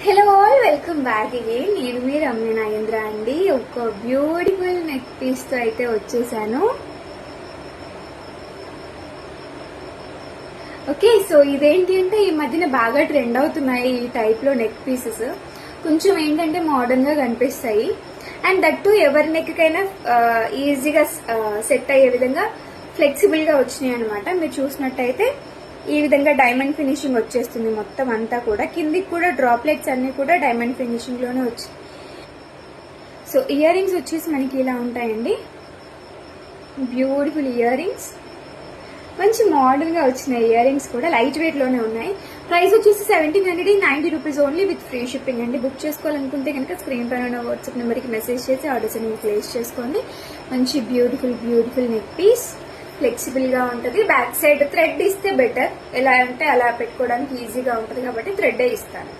Hello all, welcome back again. నేను మీ రమ్య నాగేంద్ర అండి. ఒక బ్యూటిఫుల్ నెక్ పీస్ తో అయితే వచ్చేసాను. ఓకే, సో ఇదేంటి అంటే ఈ మధ్యన బాగా ట్రెండ్ అవుతున్నాయి ఈ టైప్ లో నెక్ పీసెస్. కొంచెం ఏంటంటే మోడర్న్ గా కనిపిస్తాయి అండ్ దట్టు ఎవరి నెక్ కైనా ఈజీగా సెట్ అయ్యే విధంగా ఫ్లెక్సిబుల్ గా వచ్చినాయి అనమాట. మీరు చూసినట్టయితే ఈ విధంగా డైమండ్ ఫినిషింగ్ వచ్చేస్తుంది మొత్తం అంతా కూడా. కిందికి కూడా డ్రాప్లెట్స్ అన్ని కూడా డైమండ్ ఫినిషింగ్ లోనే వచ్చాయి. సో ఇయర్ రింగ్స్ వచ్చేసి మనకి ఇలా ఉంటాయండి, బ్యూటిఫుల్ ఇయర్ రింగ్స్. మంచి మోడర్న్ గా వచ్చిన ఇయర్ రింగ్స్ కూడా లైట్ వెయిట్ లోనే ఉన్నాయి. ప్రైస్ వచ్చేసి 1790 rupees only with free shipping అండి. బుక్ చేసుకోవాలనుకుంటే కనుక స్క్రీన్ పైన ఉన్న వాట్సాప్ నెంబర్ కి మెసేజ్ చేసి ఆర్డర్స్ అనేవి ప్లేస్ చేసుకోండి. మంచి బ్యూటిఫుల్ నెక్ పీస్, ఫ్లెక్సిబుల్ గా ఉంటుంది. బ్యాక్ సైడ్ థ్రెడ్ ఇస్తే బెటర్, ఎలా అంటే అలా పెట్టుకోవడానికి ఈజీగా ఉంటుంది కాబట్టి థ్రెడ్ ఇస్తాను.